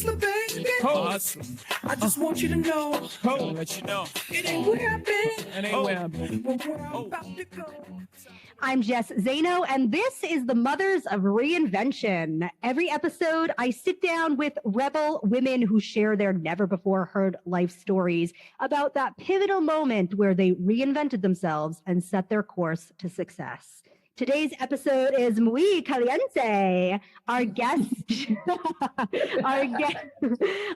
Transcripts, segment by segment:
hustler, baby. Awesome. I just want you to know. I'll let you know. It ain't where I've been. It ain't where I've been. But where I'm about to go. I'm Jess Zaino, and this is the Mothers of Reinvention. Every episode, I sit down with rebel women who share their never-before-heard life stories about that pivotal moment where they reinvented themselves and set their course to success. Today's episode is Muy Caliente. Our guest,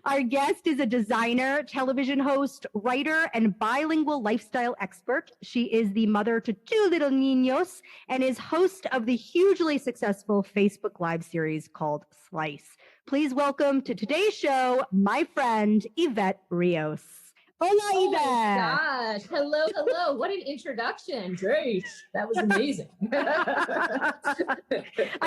our guest is a designer, television host, writer, and bilingual lifestyle expert. She is the mother to 2 little niños and is host of the hugely successful Facebook Live series called Slice. Please welcome to today's show, my friend, Evette Rios. Hola, Oh Evette. my gosh. Hello, hello. What an introduction. Great. That was amazing. I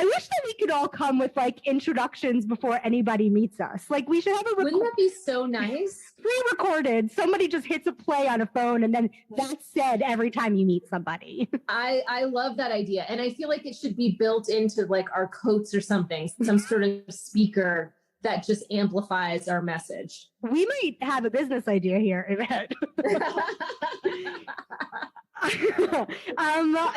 wish that we could all come with like introductions before anybody meets us. Like we should have a Wouldn't that be so nice? pre-recorded. Somebody just hits a play on a phone and then that's said every time you meet somebody. I love that idea. And I feel like it should be built into like our coats or something, some sort of speaker that just amplifies our message. We might have a business idea here, Evette.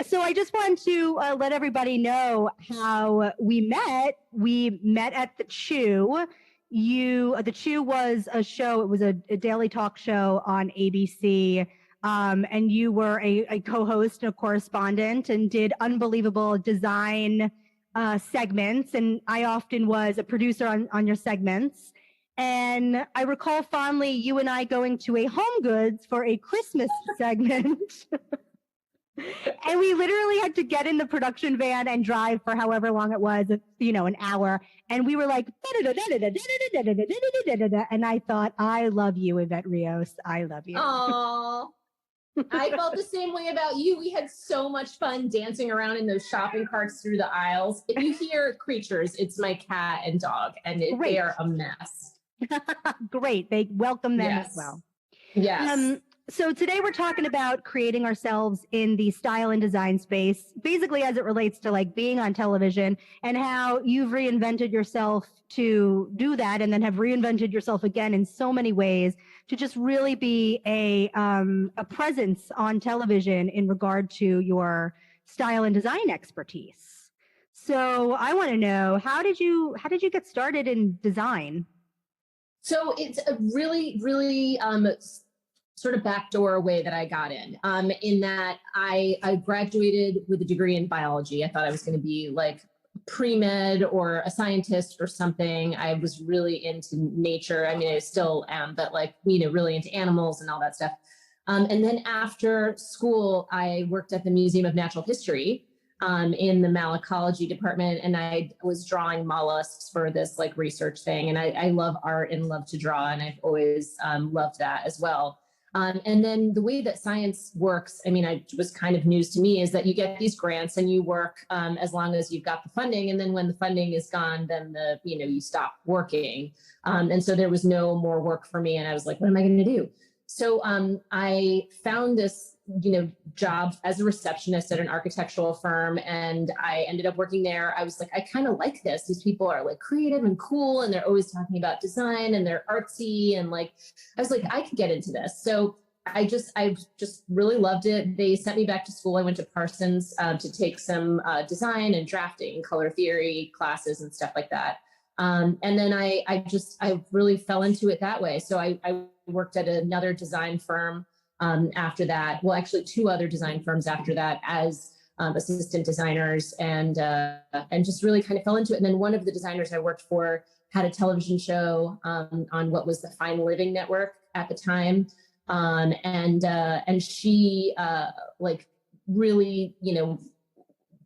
So I just want to let everybody know how we met. We met at The Chew. The Chew was a show. It was a daily talk show on ABC. And you were a co-host and a correspondent and did unbelievable design segments. And I often was a producer on your segments. And I recall fondly you and I going to a Home Goods for a Christmas segment. And we literally had to get in the production van and drive for however long it was, an hour. And we were like, and I thought, I love you, Evette Rios. I love you. Aww. I felt the same way about you. We had so much fun dancing around in those shopping carts through the aisles. If you hear creatures, it's my cat and dog, and they are a mess. Great. They welcome them as well. Yes. So today we're talking about creating ourselves in the style and design space, basically as it relates to like being on television and how you've reinvented yourself to do that and then have reinvented yourself again in so many ways to just really be a presence on television in regard to your style and design expertise. So I want to know, how did you get started in design? So it's a really, really sort of backdoor way that I got in that I graduated with a degree in biology. I thought I was going to be like pre-med or a scientist or something. I was really into nature. I mean, I still am, but like, really into animals and all that stuff. And then after school, I worked at the Museum of Natural History in the malacology department. And I was drawing mollusks for this like research thing. And I love art and love to draw. And I've always loved that as well. And then the way that science works, I mean, it was kind of news to me, is that you get these grants and you work as long as you've got the funding. And then when the funding is gone, then you stop working. And so there was no more work for me. And I was like, what am I going to do? So I found this, job as a receptionist at an architectural firm. And I ended up working there. I was like, I kind of like this. These people are like creative and cool. And they're always talking about design and they're artsy. And like, I was like, I could get into this. So I just really loved it. They sent me back to school. I went to Parsons to take some design and drafting, color theory classes and stuff like that. And then I really fell into it that way. So I worked at another design firm after that. Well, actually 2 other design firms after that as assistant designers and just really kind of fell into it. And then one of the designers I worked for had a television show on what was the Fine Living Network at the time. And she like really,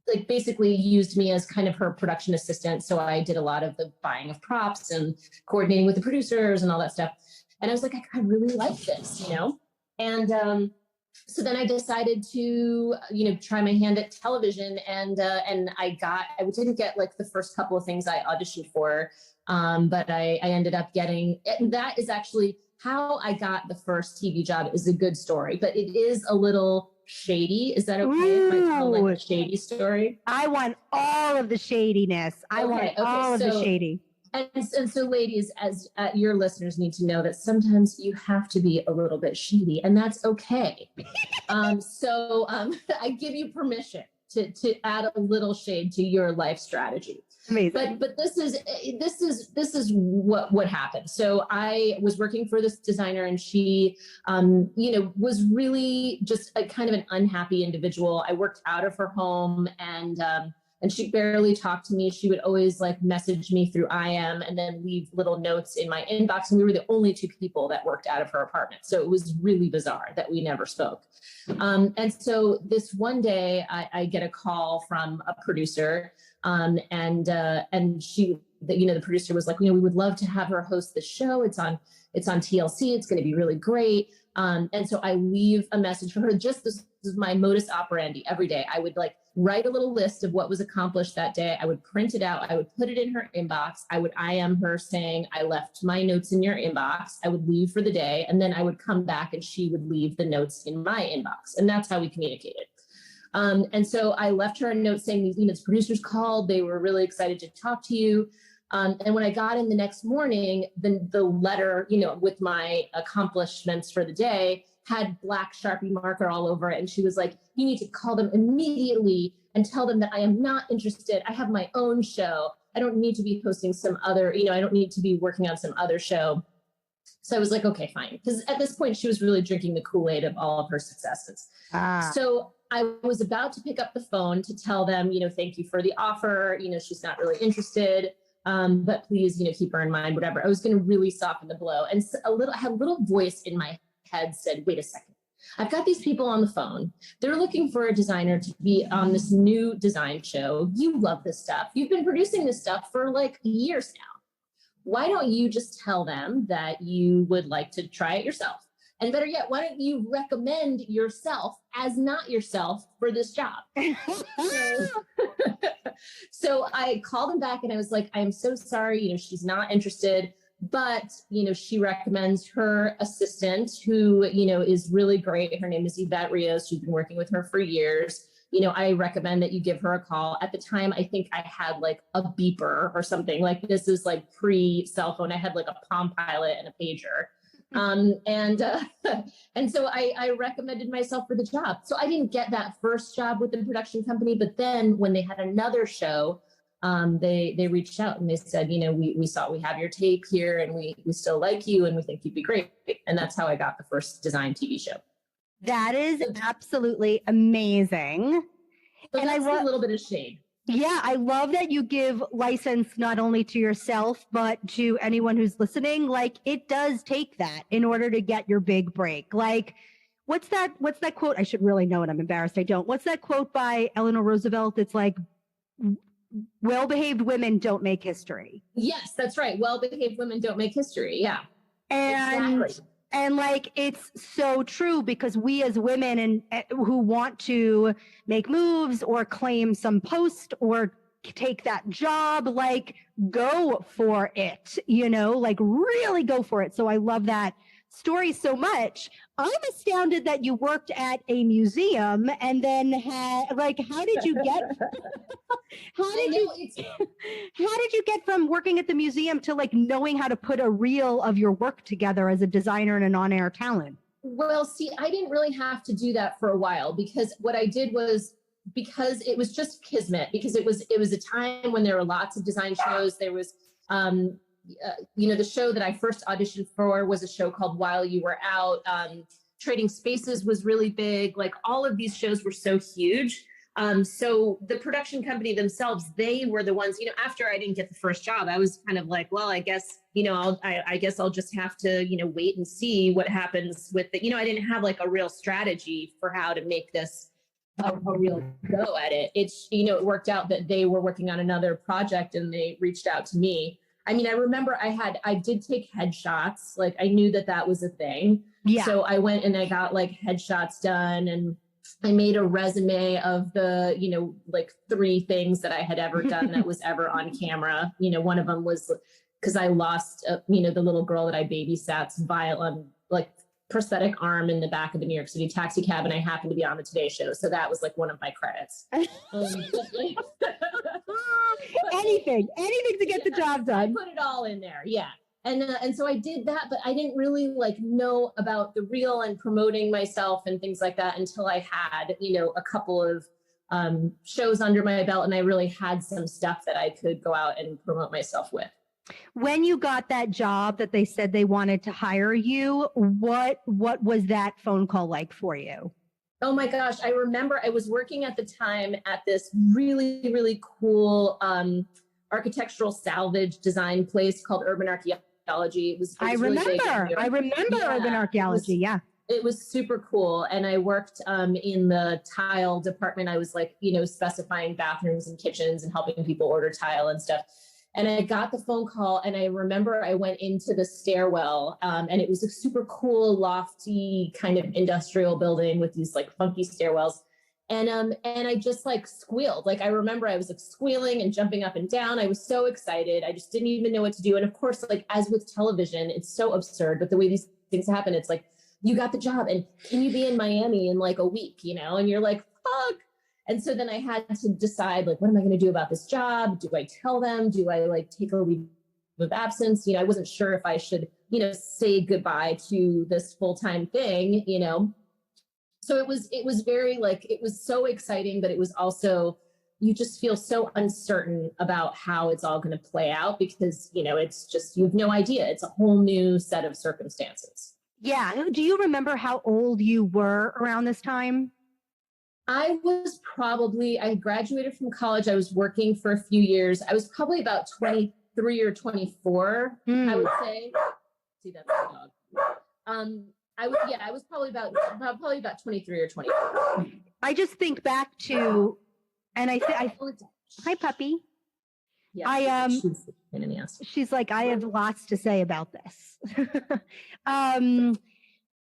like basically used me as kind of her production assistant. So I did a lot of the buying of props and coordinating with the producers and all that stuff. And I was like, I really like this, And so then I decided to, try my hand at television, and I didn't get like the first couple of things I auditioned for, but I ended up getting, and that is actually how I got the first TV job. Is a good story, but it is a little shady. Is that okay if I tell like a shady story? I want all of the shadiness. I want all of the shady. And so ladies, as your listeners need to know that sometimes you have to be a little bit shady, and that's okay. I give you permission to add a little shade to your life strategy. Amazing. But this is what happened. So I was working for this designer, and she, was really just a kind of an unhappy individual. I worked out of her home, and she barely talked to me. She would always like message me through IM and then leave little notes in my inbox. And we were the only two people that worked out of her apartment. So it was really bizarre that we never spoke. And so this one day I get a call from a producer, and she, the producer was like, we would love to have her host the show. It's on TLC. It's going to be really great. And so I leave a message for her. This is my modus operandi every day. I would like write a little list of what was accomplished that day. I would print it out. I would put it in her inbox. I would IM her saying, I left my notes in your inbox. I would leave for the day. And then I would come back and she would leave the notes in my inbox. And that's how we communicated. And so I left her a note saying, these producers called. They were really excited to talk to you. And when I got in the next morning, the letter, with my accomplishments for the day had black Sharpie marker all over it. And she was like, you need to call them immediately and tell them that I am not interested. I have my own show. I don't need to be hosting some other, I don't need to be working on some other show. So I was like, okay, fine. Because at this point, she was really drinking the Kool-Aid of all of her successes. So I was about to pick up the phone to tell them, thank you for the offer. She's not really interested. But please, keep her in mind, whatever. I was going to really soften the blow. And I had a little voice in my head said, wait a second. I've got these people on the phone. They're looking for a designer to be on this new design show. You love this stuff. You've been producing this stuff for like years now. Why don't you just tell them that you would like to try it yourself? And better yet, why don't you recommend yourself as not yourself for this job? So I called him back and I was like, I am so sorry, she's not interested, but, she recommends her assistant who, is really great. Her name is Evette Rios. She's been working with her for years. I recommend that you give her a call. At the time, I think I had like a beeper or something. Like this is like pre-cell phone. I had like a Palm Pilot and a pager. And so I recommended myself for the job. So I didn't get that first job with the production company, but then when they had another show, they reached out and they said, we saw we have your tape here and we still like you and we think you'd be great. And that's how I got the first design TV show. That is absolutely amazing. So and that's a little bit of shade. Yeah, I love that you give license not only to yourself, but to anyone who's listening. Like it does take that in order to get your big break. Like, what's that quote? I should really know it. I'm embarrassed I don't. What's that quote by Eleanor Roosevelt? It's like, well-behaved women don't make history. Yes, that's right. Well-behaved women don't make history. Yeah. Exactly. And like, it's so true because we as women and who want to make moves or claim some post or take that job, like go for it, like really go for it. So I love that story so much. I'm astounded that you worked at a museum and then how did you get, how did you get from working at the museum to like knowing how to put a reel of your work together as a designer and an on-air talent? Well, see, I didn't really have to do that for a while because what I did was because it was just kismet, because it was a time when there were lots of design shows. There was, the show that I first auditioned for was a show called While You Were Out. Trading Spaces was really big. Like all of these shows were so huge. So the production company themselves, they were the ones, after I didn't get the first job, I was kind of like, well, I guess, I guess I'll just have to, wait and see what happens with the, I didn't have like a real strategy for how to make this a real go at it. It's, it worked out that they were working on another project and they reached out to me. I mean, I remember I did take headshots. Like I knew that was a thing. Yeah. So I went and I got like headshots done and I made a resume of the, like 3 things that I had ever done that was ever on camera. One of them was because I lost, the little girl that I babysat's violin, like prosthetic arm in the back of the New York City taxi cab, and I happened to be on the Today Show. So that was like one of my credits. Anything to get the job done. I put it all in there. Yeah. And so I did that, but I didn't really like know about the reel and promoting myself and things like that until I had, a couple of shows under my belt, and I really had some stuff that I could go out and promote myself with. When you got that job that they said they wanted to hire you, what was that phone call like for you? Oh my gosh. I remember I was working at the time at this really, really cool architectural salvage design place called Urban Archaeology. It was I really remember. big in New York. I remember Urban Archaeology. It was super cool. And I worked in the tile department. I was like, specifying bathrooms and kitchens and helping people order tile and stuff. And I got the phone call, and I remember I went into the stairwell, and it was a super cool, lofty kind of industrial building with these like funky stairwells. And I just like squealed. Like I remember I was like squealing and jumping up and down. I was so excited. I just didn't even know what to do. And of course, like as with television, it's so absurd, but the way these things happen, it's like, you got the job, and can you be in Miami in like a week, and you're like, fuck. And so then I had to decide, like, what am I going to do about this job? Do I tell them? Do I like take a leave of absence? I wasn't sure if I should, say goodbye to this full-time thing, So it was very like, it was so exciting, but it was also, you just feel so uncertain about how it's all going to play out because, it's just, you have no idea. It's a whole new set of circumstances. Yeah. Do you remember how old you were around this time? I graduated from college. I was working for a few years. I was probably about 23 or 24, I would say. See, that's the dog. I was probably about 23 or 24. I just think back to, and hi puppy. Yeah, she's like, I have lots to say about this.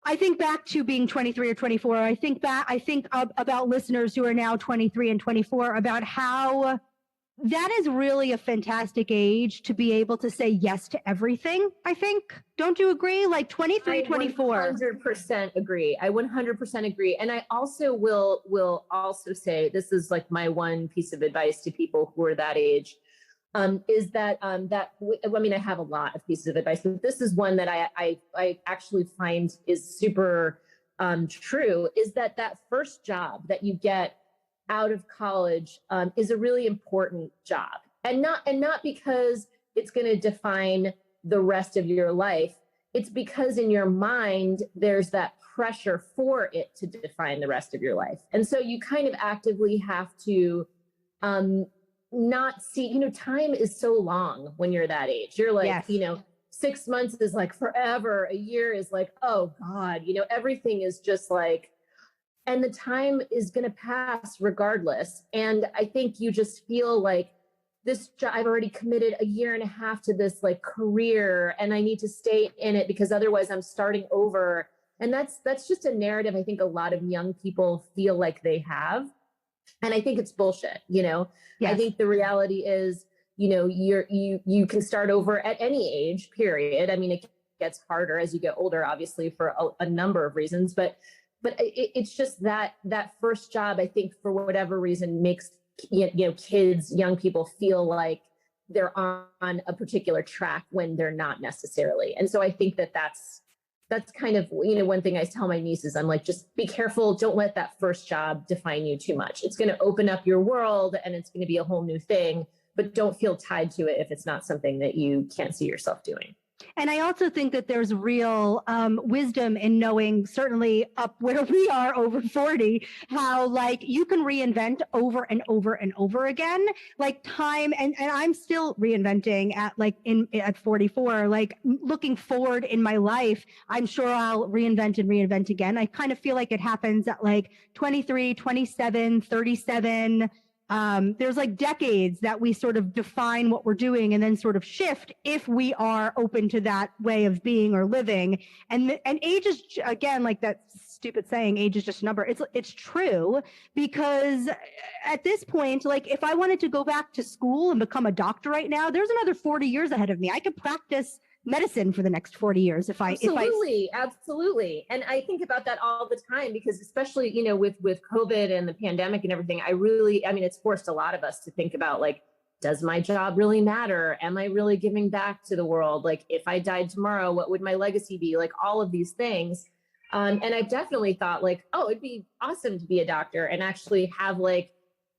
I think back to being 23 or 24. I think about listeners who are now 23 and 24 about how that is really a fantastic age to be able to say yes to everything, I think. Don't you agree? Like 23, 24. I 100% agree. I 100% agree. And I also will also say, this is like my one piece of advice to people who are that age. Is that I have a lot of pieces of advice, but this is one that I actually find is super true, is that first job that you get out of college is a really important job, and not because it's going to define the rest of your life. It's because in your mind, there's that pressure for it to define the rest of your life. And so you kind of actively have to not see, time is so long when you're that age. You're like, yes. 6 months is like forever. A year is like, oh God, everything is just like, and the time is going to pass regardless. And I think you just feel like this job, I've already committed a year and a half to this like career, and I need to stay in it because otherwise I'm starting over. And that's just a narrative I think a lot of young people feel like they have. And I think it's bullshit, Yes. I think the reality is, you can start over at any age, period. I mean, it gets harder as you get older, obviously, for a number of reasons, but it's just that first job, I think, for whatever reason, makes, kids, young people feel like they're on a particular track when they're not necessarily. And so I think that's kind of, one thing I tell my nieces, I'm like, just be careful. Don't let that first job define you too much. It's going to open up your world and it's going to be a whole new thing, but don't feel tied to it if it's not something that you can't see yourself doing. And I also think that there's real wisdom in knowing, certainly up where we are over 40, how like you can reinvent over and over and over again, like time. And I'm still reinventing at 44, like looking forward in my life. I'm sure I'll reinvent and reinvent again. I kind of feel like it happens at like 23, 27, 37. There's like decades that we sort of define what we're doing and then sort of shift if we are open to that way of being or living. And age is, again, like that stupid saying, age is just a number. It's true, because at this point, like if I wanted to go back to school and become a doctor right now, there's another 40 years ahead of me. I could practice medicine for the next 40 years. Absolutely. And I think about that all the time because especially, with COVID and the pandemic and everything, it's forced a lot of us to think about like, does my job really matter? Am I really giving back to the world? Like if I died tomorrow, what would my legacy be? Like all of these things. And I've definitely thought like, oh, it'd be awesome to be a doctor and actually have like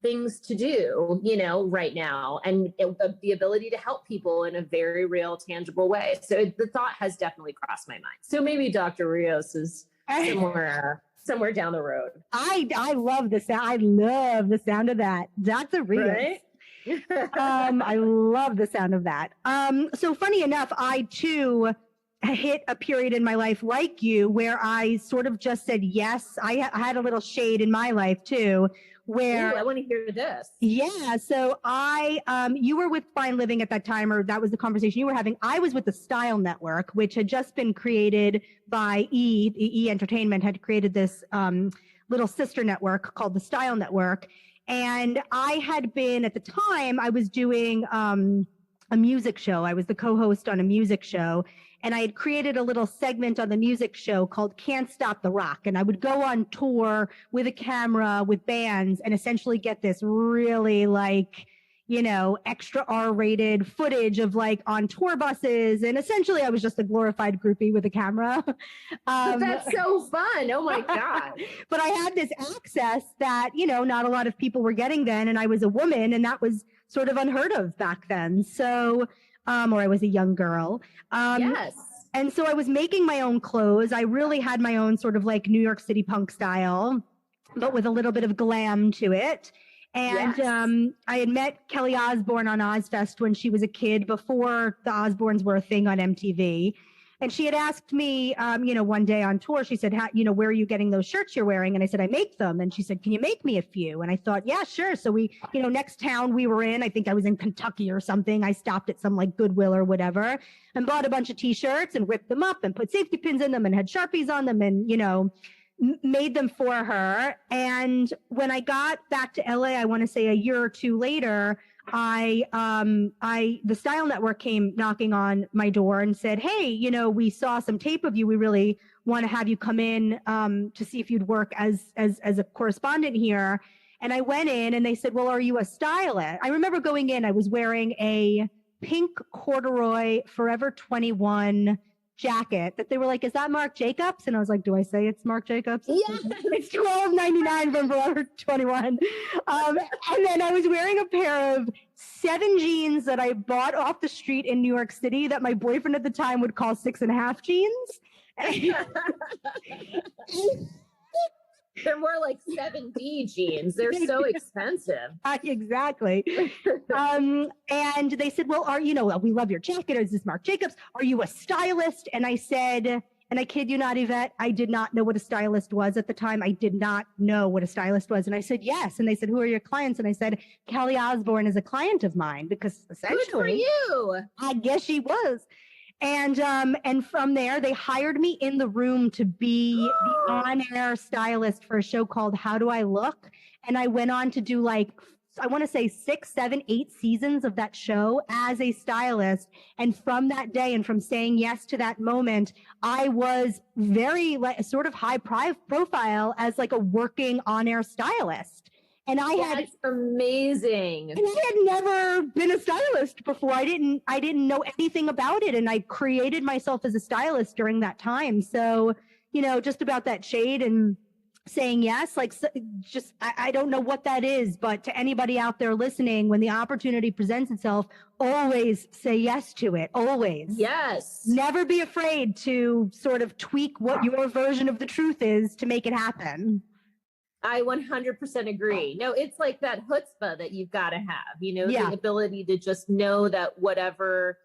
things to do, right now, and the ability to help people in a very real, tangible way. So the thought has definitely crossed my mind. So maybe Dr. Rios is somewhere down the road. I love the sound. I love the sound of that. Dr. Rios. Right? I love the sound of that. So funny enough, I too hit a period in my life like you where I sort of just said yes. I had a little shade in my life too, where I want to hear this. Yeah. So you were with Fine Living at that time, or that was the conversation you were having. I was with the Style Network, which had just been created by E Entertainment, had created this little sister network called the Style Network. And I had been, at the time, I was doing a music show. I was the co-host on a music show. And I had created a little segment on the music show called Can't Stop the Rock. And I would go on tour with a camera, with bands, and essentially get this really extra R-rated footage of like on tour buses. And essentially I was just a glorified groupie with a camera. That's so fun. Oh my God. But I had this access that, not a lot of people were getting then. And I was a woman, and that was sort of unheard of back then. So, or I was a young girl. Yes. And so I was making my own clothes. I really had my own sort of like New York City punk style, but with a little bit of glam to it. And Yes. I had met Kelly Osbourne on Ozfest when she was a kid, before the Osbournes were a thing on MTV. And she had asked me, one day on tour, she said, where are you getting those shirts you're wearing? And I said, I make them. And she said, can you make me a few? And I thought, yeah, sure. So we, next town we were in, I think I was in Kentucky or something. I stopped at some like Goodwill or whatever and bought a bunch of t-shirts and ripped them up and put safety pins in them and had Sharpies on them and, made them for her. And when I got back to LA, I want to say a year or two later, the Style Network came knocking on my door and said, hey, we saw some tape of you. We really want to have you come in to see if you'd work as a correspondent here. And I went in and they said, well, are you a stylist? I remember going in, I was wearing a pink corduroy Forever 21 jacket that they were like, is that Marc Jacobs? And I was like, do I say it's Marc Jacobs? Yeah. It's $12.99 from Forever 21. And then I was wearing a pair of 7 jeans that I bought off the street in New York City that my boyfriend at the time would call 6.5 jeans. They're more like 7D jeans. They're so expensive. Exactly. And they said, well, we love your jacket. Is this Marc Jacobs? Are you a stylist? And I said, and I kid you not, Evette, I did not know what a stylist was at the time. I did not know what a stylist was. And I said, yes. And they said, who are your clients? And I said, Kelly Osbourne is a client of mine, because essentially, good for you. I guess she was. And from there, they hired me in the room to be the on-air stylist for a show called How Do I Look? And I went on to do I want to say 6, 7, 8 seasons of that show as a stylist. And from that day and from saying yes to that moment, I was very sort of high profile as like a working on-air stylist. And That's amazing. And I had never been a stylist before. I didn't know anything about it. And I created myself as a stylist during that time. So, just about that shade and saying yes, I don't know what that is, but to anybody out there listening, when the opportunity presents itself, always say yes to it. Always. Yes. Never be afraid to sort of tweak what your version of the truth is to make it happen. I 100% agree. No, it's like that chutzpah that you've got to have, the ability to just know that whatever,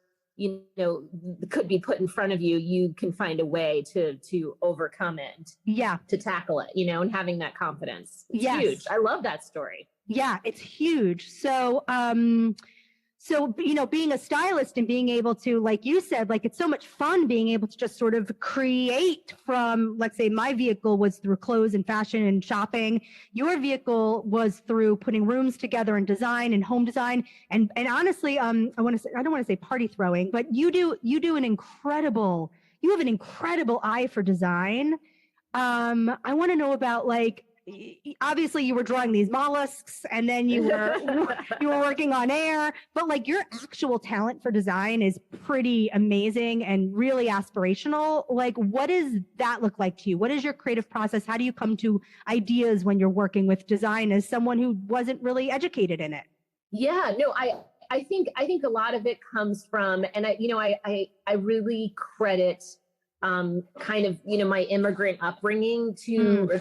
could be put in front of you, you can find a way to overcome it. Yeah. To tackle it, and having that confidence. It's yes. huge. I love that story. Yeah, it's huge. So, So, being a stylist and being able to, like you said, like it's so much fun being able to just sort of create from, let's say my vehicle was through clothes and fashion and shopping. Your vehicle was through putting rooms together and design and home design. And honestly, I don't want to say party throwing, but you have an incredible eye for design. I want to know about, like, obviously you were drawing these mollusks and then you were working on air, but like your actual talent for design is pretty amazing and really aspirational. Like, what does that look like to you? What is your creative process? How do you come to ideas when you're working with design as someone who wasn't really educated in it? Yeah, no, I think a lot of it comes from, and I really credit kind of, my immigrant upbringing to,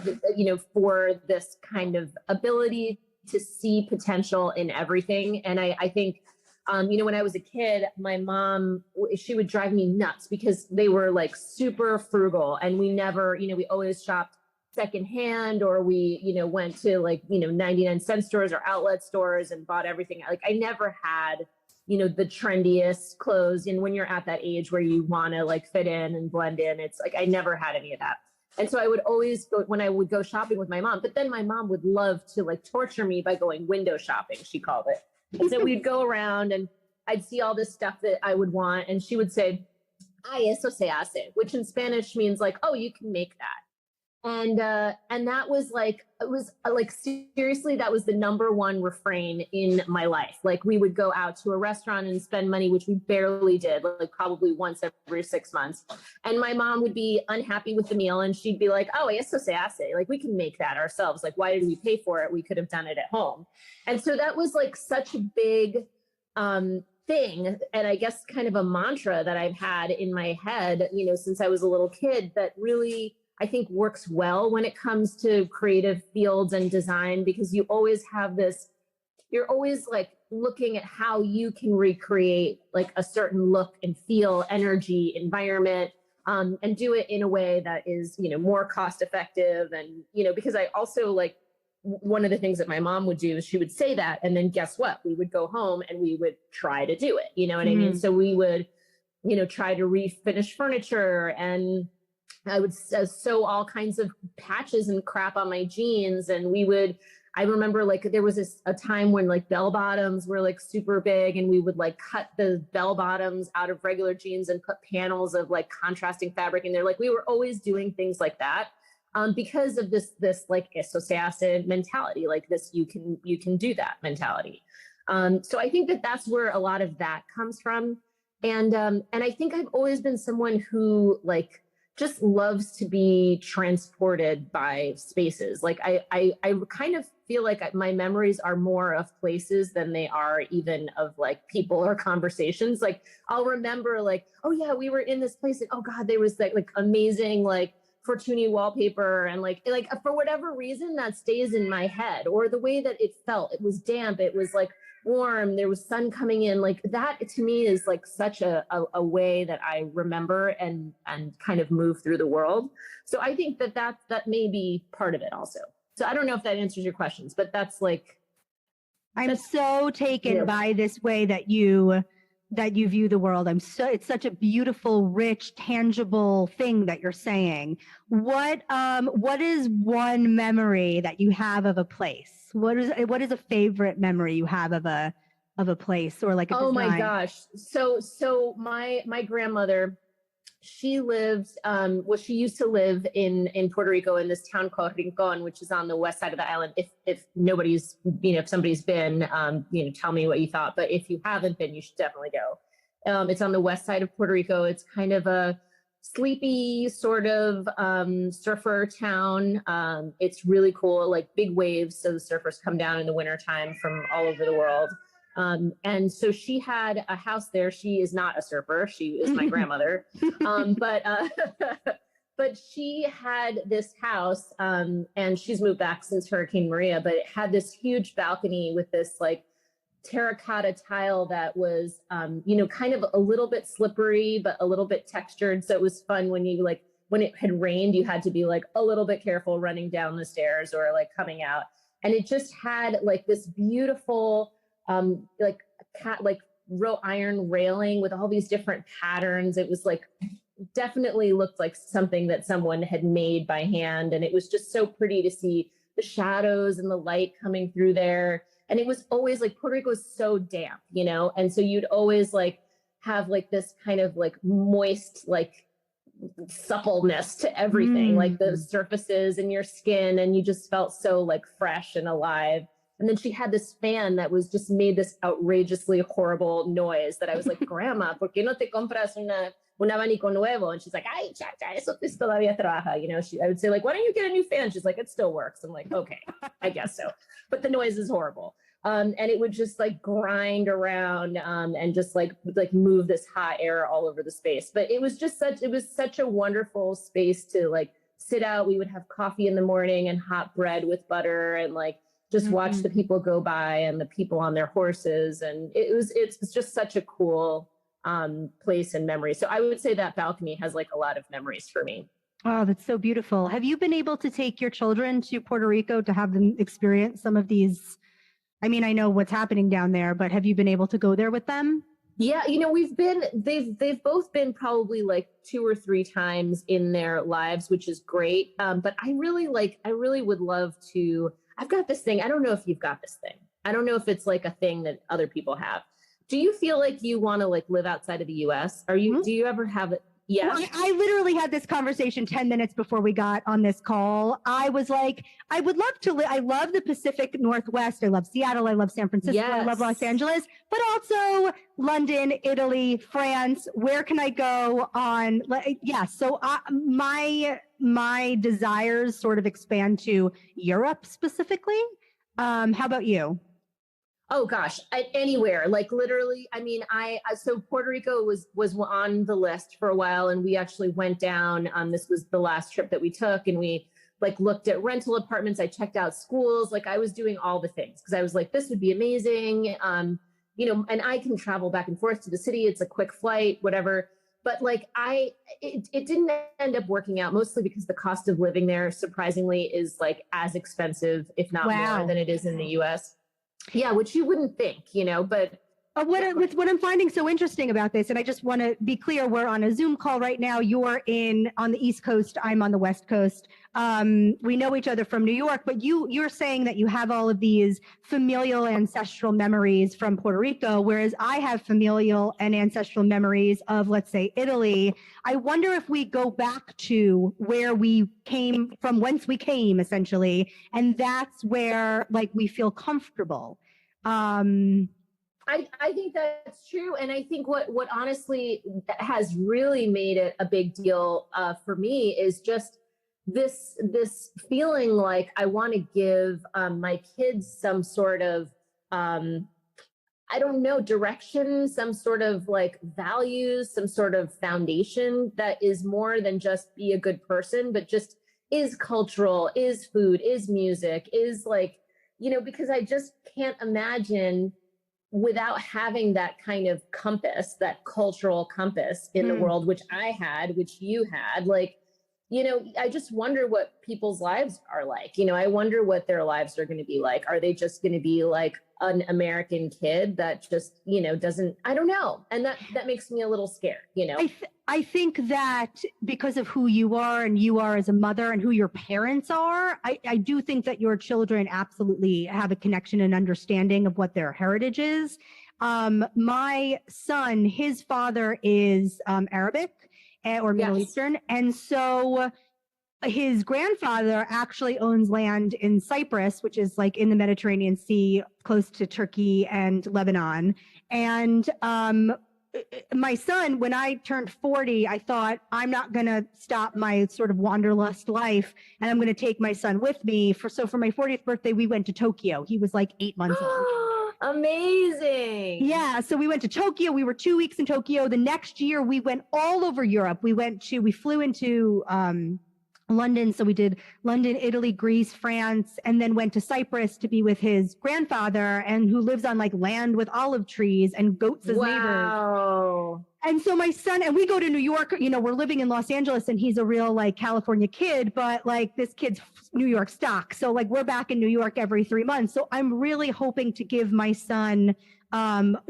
for this kind of ability to see potential in everything. And I think, when I was a kid, my mom, she would drive me nuts because they were like super frugal, and we never, we always shopped secondhand, or we, went to 99-cent stores or outlet stores and bought everything. Like, I never had the trendiest clothes. And when you're at that age where you want to like fit in and blend in, it's like, I never had any of that. And so I would always go when I would go shopping with my mom, but then my mom would love to like torture me by going window shopping, she called it. And so we'd go around and I'd see all this stuff that I would want. And she would say, "Ay, eso se hace," which in Spanish means like, "Oh, you can make that." And that was like, it was like, seriously, that was the number one refrain in my life. Like, we would go out to a restaurant and spend money, which we barely did, like probably once every 6 months. And my mom would be unhappy with the meal and she'd be like, "Oh, eso se hace." Like, we can make that ourselves. Like, why did we pay for it? We could have done it at home. And so that was like such a big, thing. And I guess kind of a mantra that I've had in my head, since I was a little kid, that really, I think, works well when it comes to creative fields and design, because you always have this, you're always like looking at how you can recreate like a certain look and feel, energy, environment, and do it in a way that is, more cost effective. And, because I also like, one of the things that my mom would do is she would say that, and then guess what? We would go home and we would try to do it. You know what I mean? So we would, try to refinish furniture, and I would sew all kinds of patches and crap on my jeans. And I remember like there was a time when like bell bottoms were like super big, and we would like cut the bell bottoms out of regular jeans and put panels of like contrasting fabric in there. Like, we were always doing things like that, because of this like eso se hace mentality, like this, you can do that mentality. So I think that that's where a lot of that comes from. And I think I've always been someone who like just loves to be transported by spaces. Like I kind of feel like my memories are more of places than they are even of like people or conversations. Like, I'll remember like, "Oh yeah, we were in this place, and oh God, there was like amazing like Fortuny wallpaper," and like for whatever reason that stays in my head, or the way that it felt. It was damp, it was like warm, there was sun coming in. Like, that to me is like such a way that I remember and kind of move through the world. So I think that may be part of it also. So I don't know if that answers your questions, but that's like, I'm so taken by this way that you view the world. It's such a beautiful, rich, tangible thing that you're saying. What is one memory that you have of a place? What is a favorite memory you have of a place or like a design? Oh my gosh. So my grandmother, she lives, she used to live in Puerto Rico, in this town called Rincon, which is on the west side of the island. If nobody's, if somebody's been, tell me what you thought, but if you haven't been, you should definitely go. It's on the west side of Puerto Rico. It's kind of a sleepy sort of, surfer town. It's really cool, like big waves. So the surfers come down in the wintertime from all over the world. And so she had a house there. She is not a surfer. She is my grandmother. But she had this house, and she's moved back since Hurricane Maria, but it had this huge balcony with this like terracotta tile that was, kind of a little bit slippery, but a little bit textured. So it was fun when it had rained, you had to be like a little bit careful running down the stairs or like coming out. And it just had like this beautiful, like wrought iron railing with all these different patterns. It was like, definitely looked like something that someone had made by hand. And it was just so pretty to see the shadows and the light coming through there. And it was always like, Puerto Rico is so damp, you know? And so you'd always like have like this kind of like moist, like suppleness to everything, like the surfaces in your skin. And you just felt so like fresh and alive. And then she had this fan that was just made this outrageously horrible noise that I was like, Grandma, ¿por qué no te compras un abanico nuevo? And she's like, ay, chacha, eso todavía trabaja. You know, I would say like, why don't you get a new fan? She's like, it still works. I'm like, okay, I guess so. But the noise is horrible. And it would just like grind around and just like move this hot air all over the space. But it was such a wonderful space to like sit out. We would have coffee in the morning and hot bread with butter and like just watch the people go by and the people on their horses. And it's just such a cool place and memory. So I would say that balcony has like a lot of memories for me. Oh, that's so beautiful. Have you been able to take your children to Puerto Rico to have them experience some of these? I mean, I know what's happening down there, but have you been able to go there with them? Yeah, you know, they've both been probably like 2 or 3 times in their lives, which is great. But I really would love to. I've got this thing. I don't know if you've got this thing. I don't know if it's like a thing that other people have. Do you feel like you want to like live outside of the US? Do you ever have it? Yes. Well, I literally had this conversation 10 minutes before we got on this call. I was like, I would love to live. I love the Pacific Northwest. I love Seattle. I love San Francisco. Yes. I love Los Angeles, but also London, Italy, France. Where can I go on? Yeah. So my desires sort of expand to Europe specifically. How about you? Oh gosh, anywhere, like literally. I mean, so Puerto Rico was on the list for a while, and we actually went down. This was the last trip that we took, and we like looked at rental apartments. I checked out schools. Like I was doing all the things because I was like, this would be amazing. You know, and I can travel back and forth to the city. It's a quick flight, whatever. But like it didn't end up working out, mostly because the cost of living there, surprisingly, is like as expensive, if not more, than it is in the U.S. Yeah, which you wouldn't think, you know, but what I'm finding so interesting about this, and I just want to be clear, we're on a Zoom call right now. You're on the East Coast, I'm on the West Coast. We know each other from New York, but you're saying that you have all of these familial ancestral memories from Puerto Rico, whereas I have familial and ancestral memories of, let's say, Italy. I wonder if we go back to where we came from, whence we came, essentially, and that's where like we feel comfortable. I think that's true. And I think what honestly has really made it a big deal for me is just this feeling like I want to give my kids some sort of, I don't know, direction, some sort of like values, some sort of foundation that is more than just be a good person, but just is cultural, is food, is music, is like, you know, because I just can't imagine without having that kind of compass, that cultural compass in the world, which I had, which you had, like, you know, I just wonder what people's lives are like. You know, I wonder what their lives are going to be like. Are they just going to be like an American kid that just, you know, doesn't, I don't know. And that makes me a little scared, you know? I think that because of who you are and you are as a mother and who your parents are, I do think that your children absolutely have a connection and understanding of what their heritage is. My son, his father is Arabic or Middle Eastern. And so his grandfather actually owns land in Cyprus, which is like in the Mediterranean Sea, close to Turkey and Lebanon. And my son, when I turned 40, I thought, I'm not going to stop my sort of wanderlust life, and I'm going to take my son with me. So for my 40th birthday, we went to Tokyo. He was like 8 months old. Amazing. Yeah. So we went to Tokyo. We were 2 weeks in Tokyo. The next year, we went all over Europe. We flew into London. So we did London, Italy, Greece, France, and then went to Cyprus to be with his grandfather, and who lives on like land with olive trees and goats as neighbors. And so my son, and we go to New York, you know, we're living in Los Angeles, and he's a real like California kid, but like this kid's New York stock. So like we're back in New York every 3 months. So I'm really hoping to give my son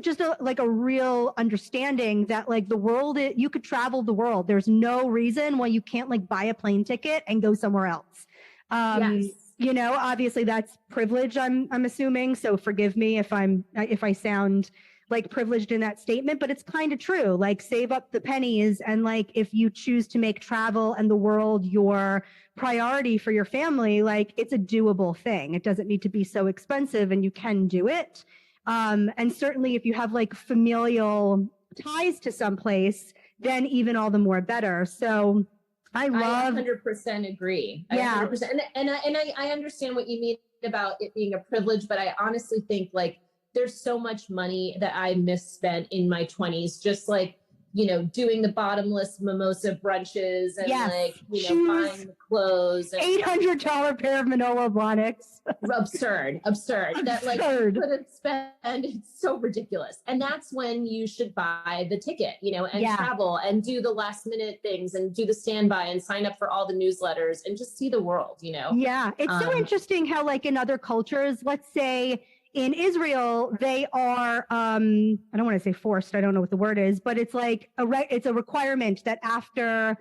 just like a real understanding that like the world, you could travel the world. There's no reason why you can't like buy a plane ticket and go somewhere else. Yes. You know, obviously that's privilege, I'm assuming. So forgive me if I sound like privileged in that statement, but it's kind of true. Like save up the pennies. And like, if you choose to make travel and the world your priority for your family, like it's a doable thing. It doesn't need to be so expensive and you can do it. And certainly if you have like familial ties to someplace, then even all the more better. So I 100% agree. Yeah. 100%. And I understand what you mean about it being a privilege, but I honestly think like there's so much money that I misspent in my 20s, just like, you know, doing the bottomless mimosa brunches and like, you know, buying the clothes. And $800 pair of Manolo Blahniks. absurd. That like you couldn't spend. It's so ridiculous. And that's when you should buy the ticket, you know, and travel and do the last minute things and do the standby and sign up for all the newsletters and just see the world, you know? Yeah. It's so interesting how like in other cultures, let's say in Israel, they are, I don't want to say forced, I don't know what the word is, but it's like it's a requirement that after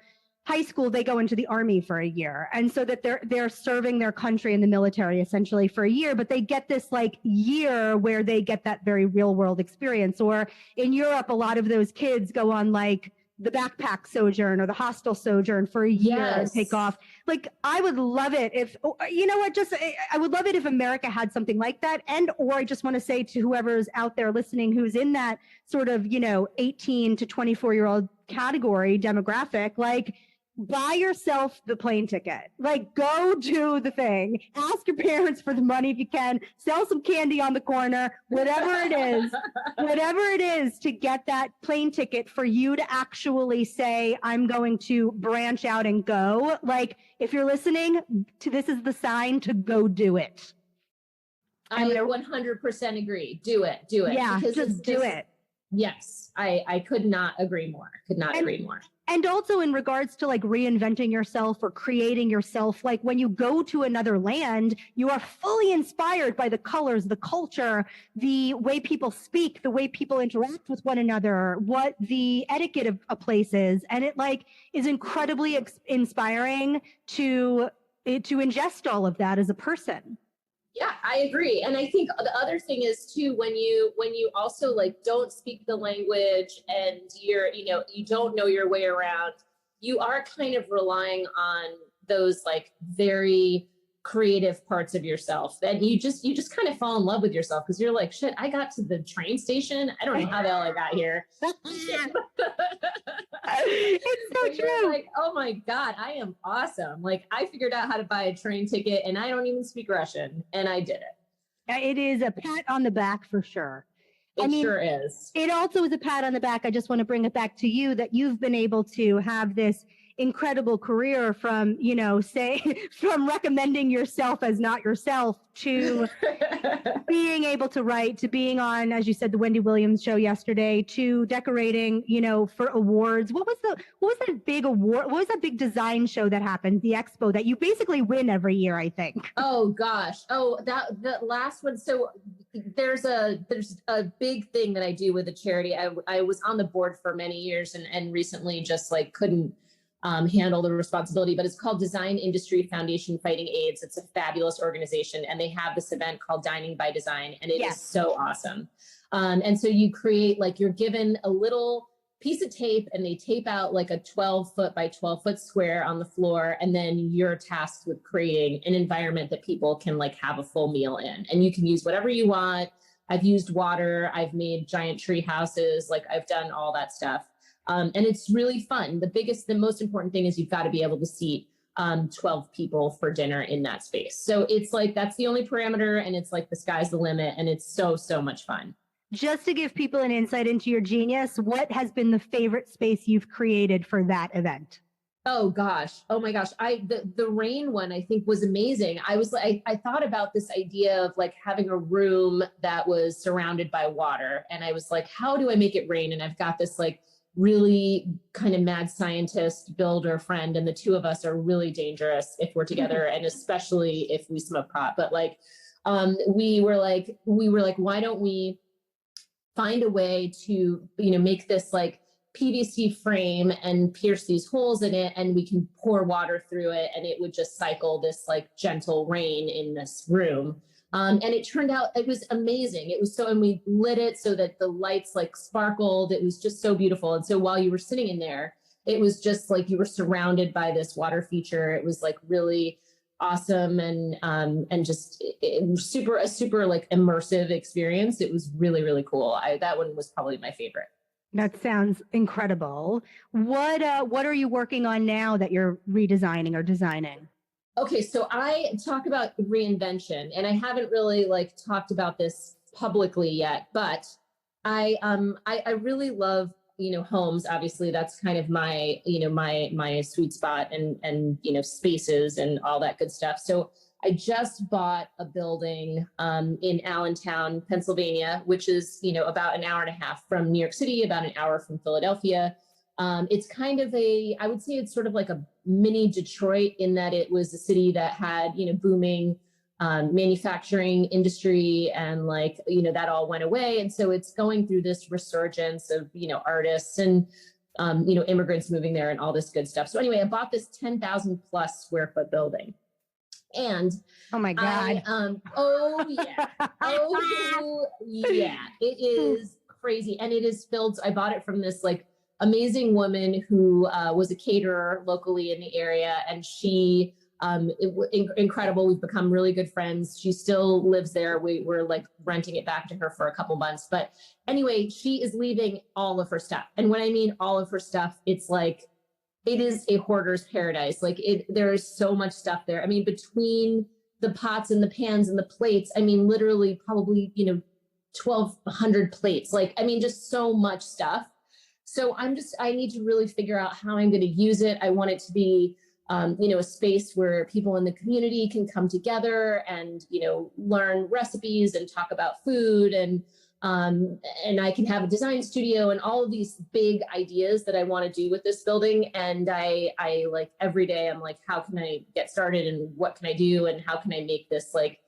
high school, they go into the army for a year. And so that they're serving their country in the military essentially for a year, but they get this like year where they get that very real world experience. Or in Europe, a lot of those kids go on like the backpack sojourn or the hostel sojourn for a year and take off. Like, I would love it if, you know what, I would love it if America had something like that. And, or I just want to say to whoever's out there listening, who's in that sort of, you know, 18 to 24-year-old category demographic, like, buy yourself the plane ticket. Like, go do the thing. Ask your parents for the money if you can. Sell some candy on the corner, whatever it is to get that plane ticket for you to actually say, I'm going to branch out and go. Like, if you're listening to this is the sign to go do it. I 100% agree. Do it. Yeah, just do it. Yes, I could not agree more. Agree more. And also in regards to like reinventing yourself or creating yourself, like when you go to another land, you are fully inspired by the colors, the culture, the way people speak, the way people interact with one another, what the etiquette of a place is. And it like is incredibly inspiring to ingest all of that as a person. Yeah, I agree. And I think the other thing is too, when you also like don't speak the language and you don't know your way around, you are kind of relying on those like very creative parts of yourself. And you just kind of fall in love with yourself because you're like, shit, I got to the train station. I don't know how the hell I got here. It's so true. Like, oh my God, I am awesome. Like, I figured out how to buy a train ticket and I don't even speak Russian, and I did it. It is a pat on the back for sure. It sure is. It also is a pat on the back. I just want to bring it back to you that you've been able to have this incredible career from, you know, from recommending yourself as not yourself to being able to write, to being on, as you said, the Wendy Williams show yesterday, to decorating, you know, for awards. What was that big award? What was that big design show that happened? The expo that you basically win every year, I think. Oh gosh. Oh, the last one. So there's a big thing that I do with a charity. I was on the board for many years and recently just like couldn't handle the responsibility, but it's called Design Industry Foundation Fighting AIDS. It's a fabulous organization, and they have this event called Dining by Design, and it is so awesome. And so you create, like, you're given a little piece of tape, and they tape out like a 12-foot by 12-foot square on the floor, and then you're tasked with creating an environment that people can like have a full meal in, and you can use whatever you want. I've used water, I've made giant tree houses, like I've done all that stuff. And it's really fun. The most important thing is you've got to be able to seat 12 people for dinner in that space. So it's like, that's the only parameter, and it's like the sky's the limit, and it's so, so much fun. Just to give people an insight into your genius, what has been the favorite space you've created for that event? Oh gosh. Oh my gosh. The rain one, I think, was amazing. I thought about this idea of like having a room that was surrounded by water. And I was like, how do I make it rain? And I've got this like really kind of mad scientist builder friend, and the two of us are really dangerous if we're together, and especially if we smoke pot. But like we were like, why don't we find a way to, make this like PVC frame and pierce these holes in it, and we can pour water through it, and it would just cycle this like gentle rain in this room. And it turned out it was amazing. It was and we lit it so that the lights like sparkled. It was just so beautiful. And so while you were sitting in there, it was just like you were surrounded by this water feature. It was like really awesome and just a super like immersive experience. It was really, really cool. That one was probably my favorite. That sounds incredible. What are you working on now that you're redesigning or designing? Okay, so I talk about reinvention, and I haven't really like talked about this publicly yet, but I really love, homes. Obviously, that's kind of my, my sweet spot, and spaces and all that good stuff. So I just bought a building in Allentown, Pennsylvania, which is, about an hour and a half from New York City, about an hour from Philadelphia. It's kind of I would say it's sort of like a mini Detroit, in that it was a city that had, booming manufacturing industry, and like, that all went away. And so it's going through this resurgence of, artists and, immigrants moving there and all this good stuff. So anyway, I bought this 10,000 plus square foot building. And oh my God. Oh yeah, it is crazy. And it is filled. I bought it from this like amazing woman who was a caterer locally in the area. And she, incredible. We've become really good friends. She still lives there. We're like renting it back to her for a couple months. But anyway, she is leaving all of her stuff. And when I mean all of her stuff, it's like, it is a hoarder's paradise. Like there is so much stuff there. I mean, between the pots and the pans and the plates, I mean, literally probably, 1,200 plates. Like, I mean, just so much stuff. So I need to really figure out how I'm going to use it. I want it to be, a space where people in the community can come together and, learn recipes and talk about food, and I can have a design studio and all of these big ideas that I want to do with this building. And I like every day I'm like, how can I get started, and what can I do, and how can I make this like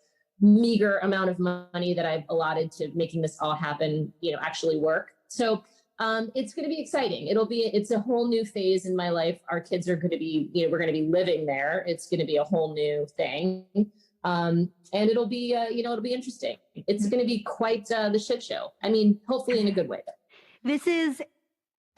meager amount of money that I've allotted to making this all happen, actually work. So it's going to be exciting. It's a whole new phase in my life. Our kids are going to be, we're going to be living there. It's going to be a whole new thing. And it'll be, it'll be interesting. It's going to be quite the shit show. I mean, hopefully in a good way. This is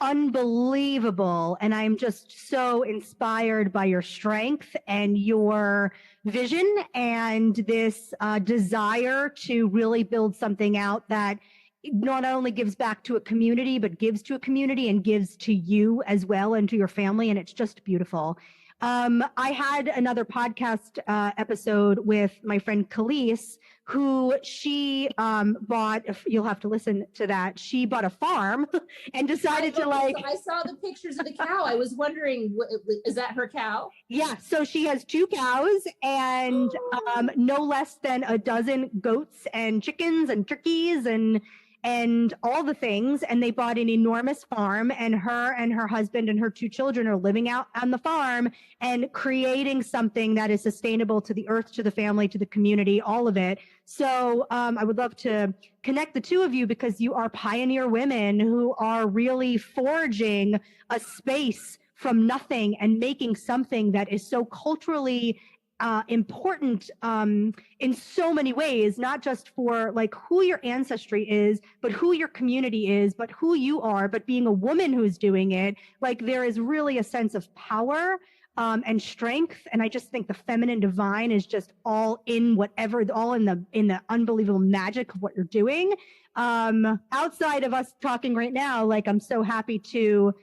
unbelievable. And I'm just so inspired by your strength and your vision, and this desire to really build something out that not only gives back to a community, but gives to a community and gives to you as well, and to your family. And it's just beautiful. I had another podcast episode with my friend Khalees, who she bought, you'll have to listen to that. She bought a farm and decided to like... I saw the pictures of the cow. I was wondering, is that her cow? Yeah, so she has 2 cows and no less than a dozen goats and chickens and turkeys and all the things. And they bought an enormous farm, and her husband and her 2 children are living out on the farm and creating something that is sustainable to the earth, to the family, to the community, all of it. So I would love to connect the 2 of you, because you are pioneer women who are really forging a space from nothing and making something that is so culturally important in so many ways, not just for like who your ancestry is, but who your community is, but who you are, but being a woman who's doing it. Like there is really a sense of power and strength. And I just think the feminine divine is just all in the unbelievable magic of what you're doing. Outside of us talking right now, like I'm so happy to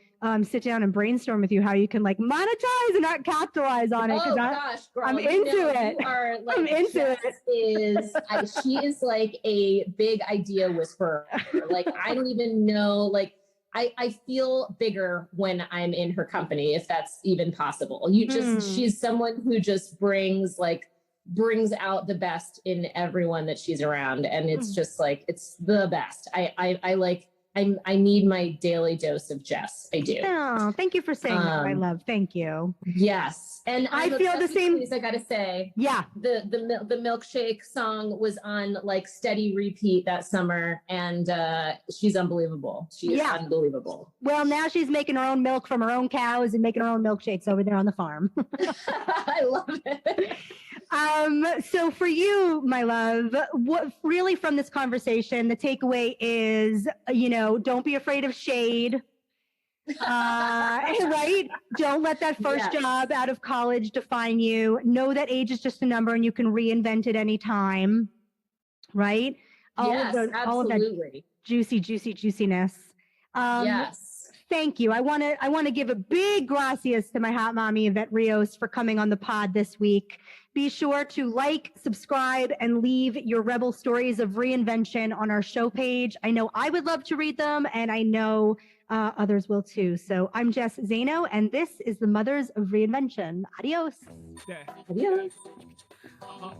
sit down and brainstorm with you how you can like monetize and not capitalize on it. Oh gosh, girl, I'm into it. You are, like, I'm into it. She is like a big idea whisperer. Like I don't even know. Like I feel bigger when I'm in her company, if that's even possible. She's someone who just brings out the best in everyone that she's around, and it's just like it's the best. I like I need my daily dose of Jess. I do. Oh, thank you for saying that, my love. Thank you. Yes, and I I'm feel the obsessed with same- Please, I gotta say, Yeah. the milkshake song was on like steady repeat that summer, and she's unbelievable. She is unbelievable. Well, now she's making her own milk from her own cows and making her own milkshakes over there on the farm. I love it. So for you, my love, what really from this conversation, the takeaway is, don't be afraid of shade. Right? Don't let that first job out of college define you. Know that age is just a number and you can reinvent it anytime. Right? All of that juiciness. Yes. Thank you. I want to give a big gracias to my hot mommy, Evette Rios, for coming on the pod this week. Be sure to like, subscribe, and leave your rebel stories of reinvention on our show page. I know I would love to read them, and I know others will too. So I'm Jess Zaino, and this is the Mothers of Reinvention. Adios. Yeah. Adios. Uh-huh.